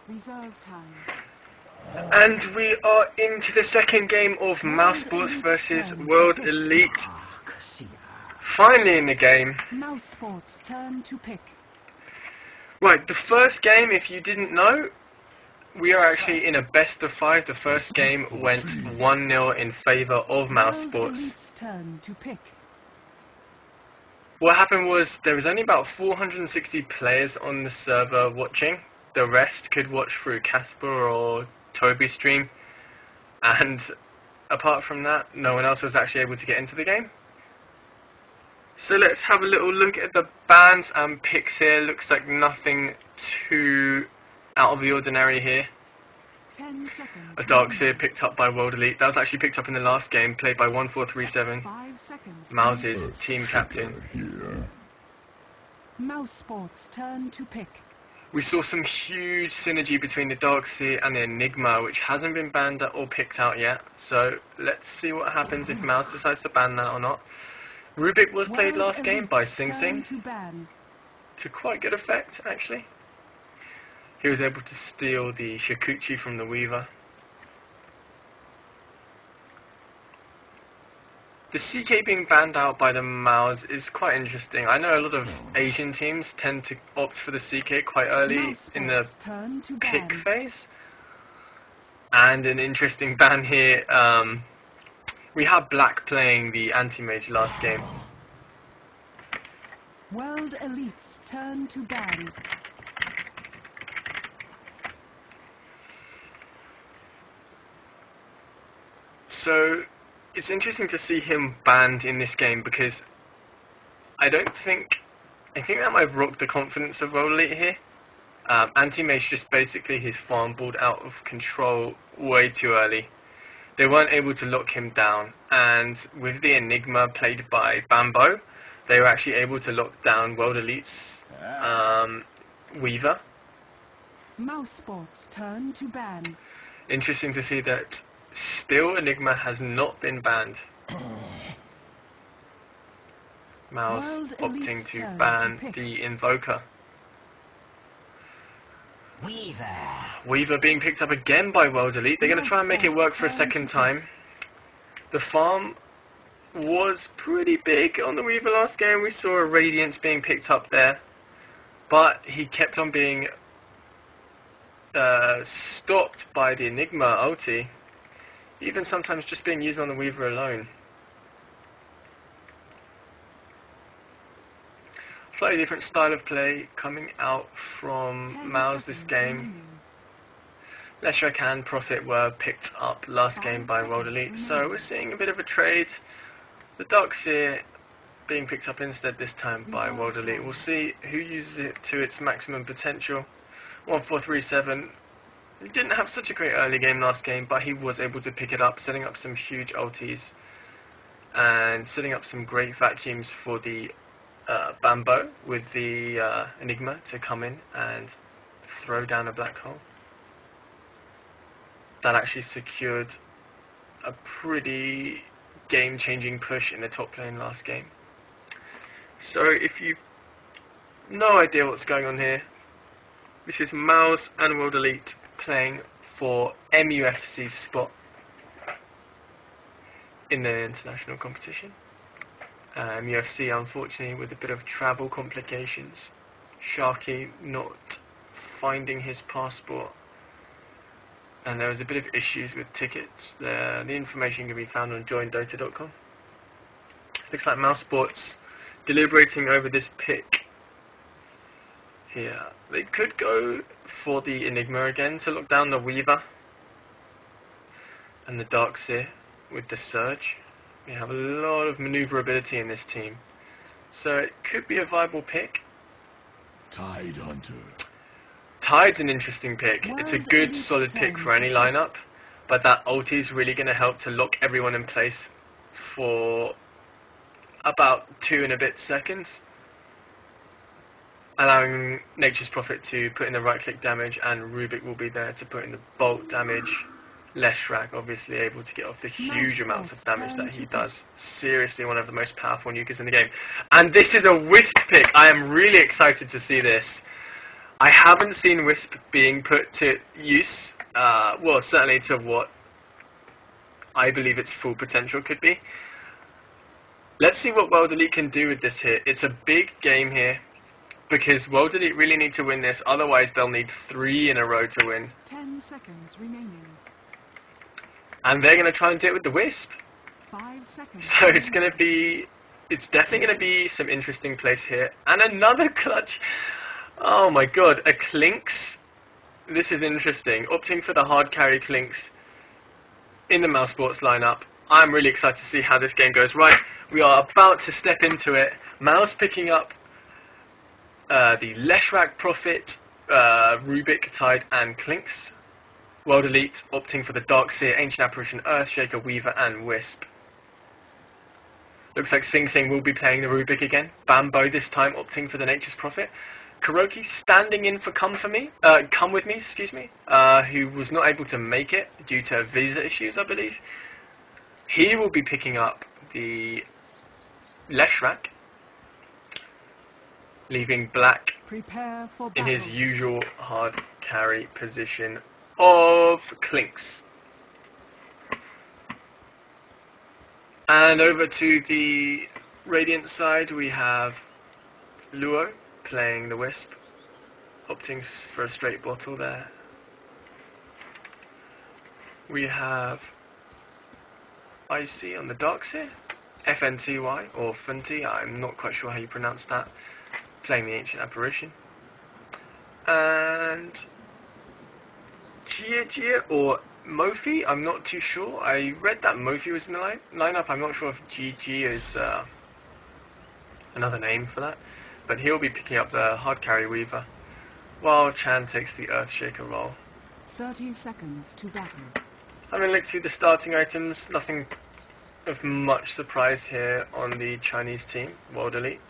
Reserve time. And we are into the second game of Mouse Sports versus World Elite. Finally in the game. Mouse Sports turn to pick. Right, the first game, if you didn't know, we are actually in a best of 5. The first game went 1-0 in favour of Mouse World Sports. Elite's turn to pick. What happened was there was only about 460 players on the server watching. The rest could watch through Casper or Toby's stream, and apart from that, no one else was actually able to get into the game. So let's have a little look at the bans and picks here. Looks like nothing too out of the ordinary here. 10 seconds. A Darkseer picked up by World Elite. That was actually picked up in the last game, played by 1437. 5 seconds. Mouz's team captain. Mouse Sports turn to pick. We saw some huge synergy between the Darkseer and the Enigma, which hasn't been banned or picked out yet. So let's see what happens if Mouz decides to ban that or not. Rubik was played last game by Sing Sing to quite good effect, actually. He was able to steal the Shikuchi from the Weaver. The CK being banned out by the Mouz is quite interesting. I know a lot of Asian teams tend to opt for the CK quite early in the pick phase. And an interesting ban here, we had Black playing the anti-mage last game. World Elite's turn to ban. So it's interesting to see him banned in this game because I think that might have rocked the confidence of World Elite here. Anti-mage just basically his farm balled out of control way too early. They weren't able to lock him down, and with the Enigma played by Bambo, they were actually able to lock down World Elite's Weaver. Mouse Sports turn to ban. Interesting to see that still Enigma has not been banned. Mouse opting to ban the Invoker. Weaver being picked up again by World Elite. They're going to try and make it work for a second time. The farm was pretty big on the Weaver last game. We saw a Radiance being picked up there, but he kept on being stopped by the Enigma ulti, even sometimes just being used on the Weaver alone. Slightly different style of play coming out from Mouz this game. Leshrac and Prophet were picked up last game by World Elite, so we're seeing a bit of a trade. The Darkseer being picked up instead this time by World Elite. We'll see who uses it to its maximum potential. 1437 didn't have such a great early game last game, but he was able to pick it up, setting up some huge ultis and setting up some great vacuums for the Bambo with the Enigma to come in and throw down a black hole. That actually secured a pretty game-changing push in the top lane last game. So if you've no idea what's going on here, this is Mouz and World Elite playing for MUFC's spot in the international competition. MUFC, unfortunately, with a bit of travel complications. Sharky not finding his passport, and there was a bit of issues with tickets. The information can be found on joindota.com. Looks like Mouse Sports deliberating over this pick here. They could go for the Enigma again to lock down the Weaver and the Darkseer with the Surge. We have a lot of maneuverability in this team, so it could be a viable pick. Tide Hunter. Tide's an interesting pick. It's a good solid pick for any lineup, but that ulti is really going to help to lock everyone in place for about 2 and a bit seconds, allowing Nature's Prophet to put in the right click damage, and Rubik will be there to put in the bolt damage. Leshrac obviously able to get off the huge amounts of damage that he does. Seriously one of the most powerful nukers in the game. And this is a Wisp pick. I am really excited to see this. I haven't seen Wisp being put to use, well, certainly to what I believe its full potential could be. Let's see what World Elite can do with this here. It's a big game here, because World Elite really need to win this, otherwise they'll need 3 in a row to win. 10 seconds remaining. And they're going to try and do it with the Wisp. 5 seconds. So it's definitely going to be some interesting plays here. And another clutch. Oh my god, a Clinks. This is interesting. Opting for the hard carry Clinks in the Mouse Sports lineup. I'm really excited to see how this game goes. Right, we are about to step into it. Mouse picking up the Leshrac, Prophet, Rubik, Tide, and Clinks. World Elite opting for the Darkseer, Ancient Apparition, Earthshaker, Weaver, and Wisp. Looks like Sing Sing will be playing the Rubik again. Bambo this time opting for the Nature's Prophet. Kuroki standing in for Come With Me, excuse me, who was not able to make it due to visa issues, I believe. He will be picking up the Leshrac, leaving Black Prepare for in battle. his usual hard carry position of Clinks. And over to the Radiant side, we have Luo playing the Wisp, opting for a straight bottle there. We have Icy on the Darkseer, FNTY or Funty, I'm not quite sure how you pronounce that, playing the Ancient Apparition. And Jia or Mofi, I'm not too sure. I read that Mofi was in the lineup. I'm not sure if GG is another name for that. But he'll be picking up the hard carry Weaver, while Chan takes the Earthshaker role. 30 seconds to battle. Having looked through the starting items, nothing of much surprise here on the Chinese team, World Elite.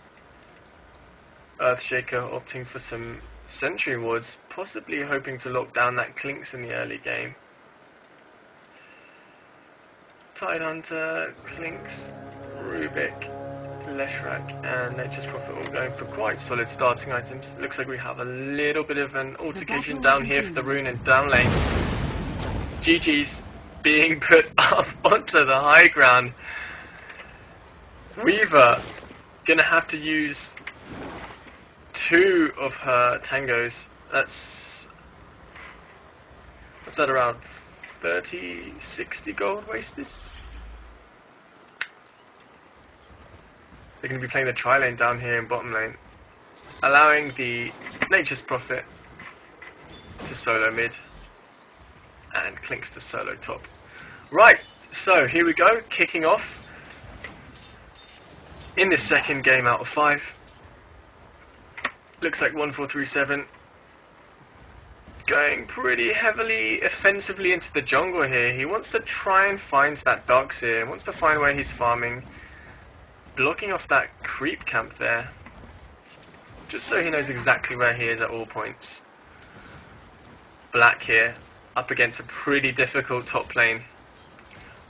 Earthshaker opting for some Sentry Wards, possibly hoping to lock down that Clinks in the early game. Tidehunter, Clinks, Rubik, Leshrac, and Nature's Prophet all going for quite solid starting items. Looks like we have a little bit of an altercation down here for the rune and down lane. GG's being put up onto the high ground. Weaver gonna have to use 2 of her tangos. That's what's that, around 60 gold wasted? They're going to be playing the tri-lane down here in bottom lane, allowing the Nature's Prophet to solo mid and Clinks to solo top. Right, so here we go, kicking off in the second game out of 5. Looks like 1437 going pretty heavily offensively into the jungle here. He wants to try and find that Darkseer, he wants to find where he's farming, blocking off that creep camp there, just so he knows exactly where he is at all points. Black here, up against a pretty difficult top lane.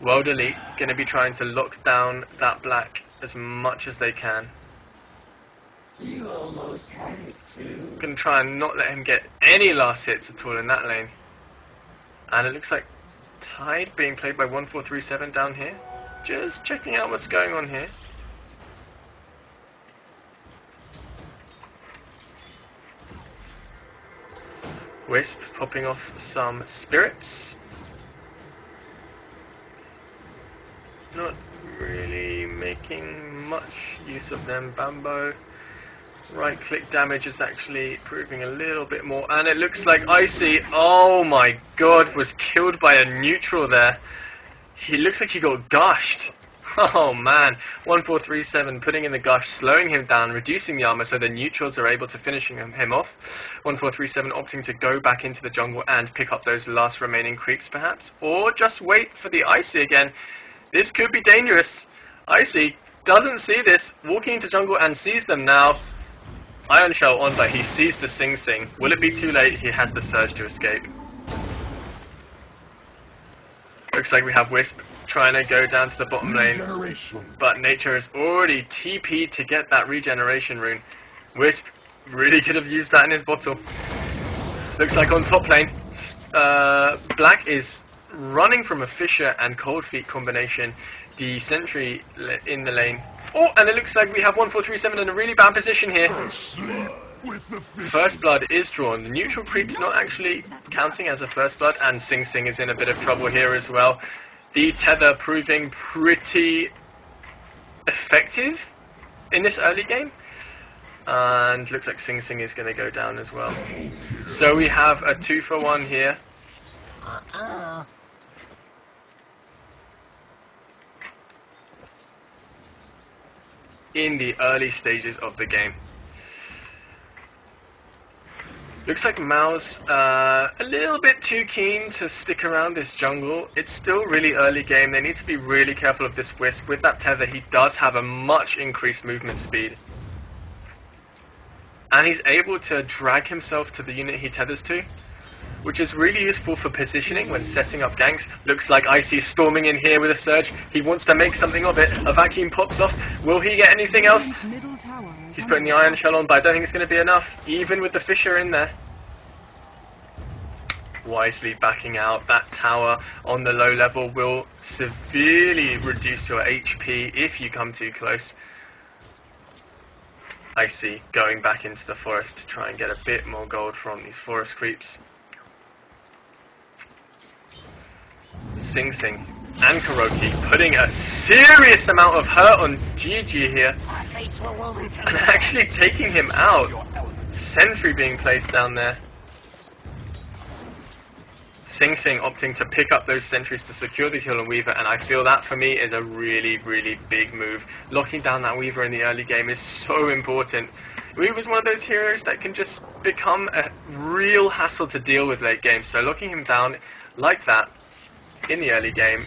World Elite going to be trying to lock down that Black as much as they can. You almost had it too. Going to try and not let him get any last hits at all in that lane. And it looks like Tide being played by 1437 down here. Just checking out what's going on here. Wisp popping off some spirits. Not really making much use of them. Bambo. Right click damage is actually proving a little bit more. And it looks like Icy, oh my god, was killed by a neutral there. He looks like he got gushed. Oh man, 1437 putting in the gush, slowing him down, reducing the armor so the neutrals are able to finish him off. 1437 opting to go back into the jungle and pick up those last remaining creeps perhaps, or just wait for the Icy again. This could be dangerous. Icy doesn't see this, walking into jungle and sees them now. Iron Shell on, but he sees the Sing Sing. Will it be too late? He has the Surge to escape. Looks like we have Wisp trying to go down to the bottom lane, but Nature has already TP'd to get that regeneration rune. Wisp really could have used that in his bottle. Looks like on top lane, Black is running from a Fisher and Cold Feet combination. The sentry in the lane. Oh, and it looks like we have 1437 in a really bad position here. First blood is drawn. The neutral creep's not actually counting as a first blood, and Sing Sing is in a bit of trouble here as well. The tether proving pretty effective in this early game. And looks like Sing Sing is going to go down as well. So we have a 2-for-1 here. In the early stages of the game. Looks like Mouz a little bit too keen to stick around this jungle. It's still really early game. They need to be really careful of this Wisp. With that tether, he does have a much increased movement speed. And he's able to drag himself to the unit he tethers to, which is really useful for positioning when setting up ganks. Looks like Icy storming in here with a surge. He wants to make something of it. A vacuum pops off. Will he get anything else? He's putting the iron shell on, but I don't think it's going to be enough, even with the Fisher in there. Wisely backing out. That tower on the low level will severely reduce your HP if you come too close. Icy going back into the forest to try and get a bit more gold from these forest creeps. Sing Sing and Kuroki putting a serious amount of hurt on Gigi here and actually taking him out. Sentry being placed down there. Sing Sing opting to pick up those sentries to secure the kill on Weaver, and I feel that for me is a really, really big move. Locking down that Weaver in the early game is so important. Weaver's one of those heroes that can just become a real hassle to deal with late game, so locking him down like that in the early game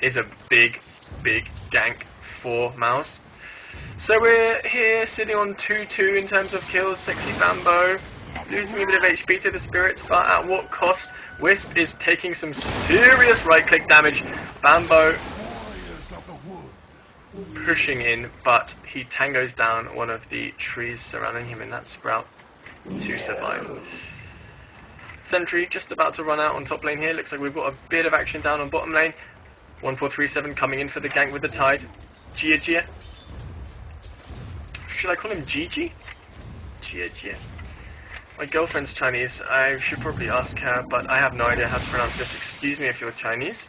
is a big, big gank for Mouz. So we're here sitting on 2-2 in terms of kills. Sexy Bambo losing a bit of HP to the spirits, but at what cost? Wisp is taking some serious right click damage. Bambo pushing in, but he tangos down one of the trees surrounding him in that sprout to survive. Sentry just about to run out on top lane here. Looks like we've got a bit of action down on bottom lane. 1437 coming in for the gank with the tide. Gia Gia. Should I call him Gigi? Gia Gia. My girlfriend's Chinese. I should probably ask her, but I have no idea how to pronounce this. Excuse me if you're Chinese.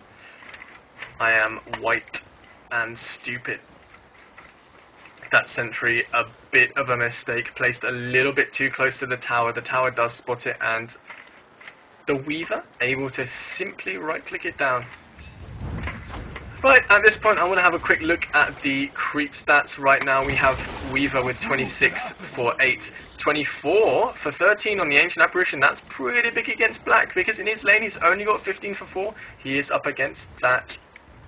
I am white and stupid. That sentry, a bit of a mistake. Placed a little bit too close to the tower. The tower does spot it, and the Weaver able to simply right click it down. Right, at this point I want to have a quick look at the creep stats. Right now we have Weaver with 26 for 8, 24 for 13 on the Ancient Apparition. That's pretty big against Black, because in his lane he's only got 15 for 4. He is up against that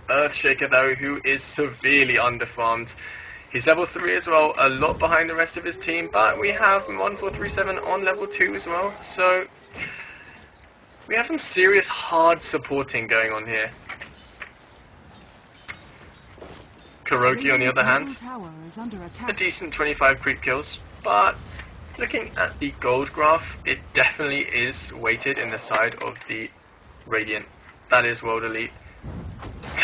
Earthshaker though, who is severely underfarmed. He's level 3 as well, a lot behind the rest of his team, but we have 1437 on level 2 as well, so we have some serious hard supporting going on here. Kuroki, on the other hand, a decent 25 creep kills, but looking at the gold graph, it definitely is weighted in the side of the Radiant. That is World Elite.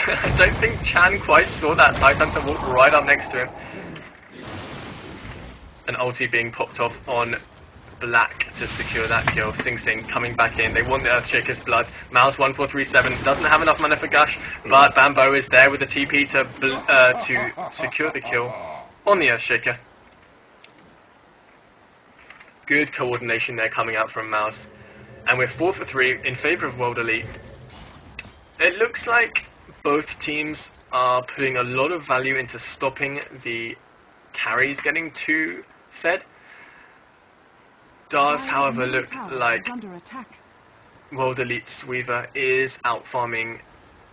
I don't think Chan quite saw that Tidehunter walk right up next to him. An ulti being popped off on Black to secure that kill. Sing Sing coming back in. They want the Earthshaker's blood. Mouz 1437 doesn't have enough mana for Gush, but Bambo is there with the TP to secure the kill on the Earthshaker. Good coordination there coming out from Mouz. And we're 4 for 3 in favour of World Elite. It looks like both teams are putting a lot of value into stopping the carries getting too fed. Does, however, look like World Elite's Weaver is out farming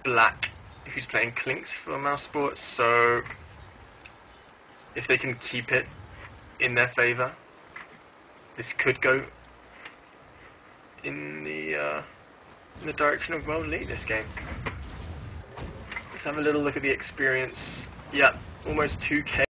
Black, who's playing Clinks for Mouse Sports, so if they can keep it in their favour, this could go in the direction of World Elite this game. Let's have a little look at the experience. Yeah, almost 2k.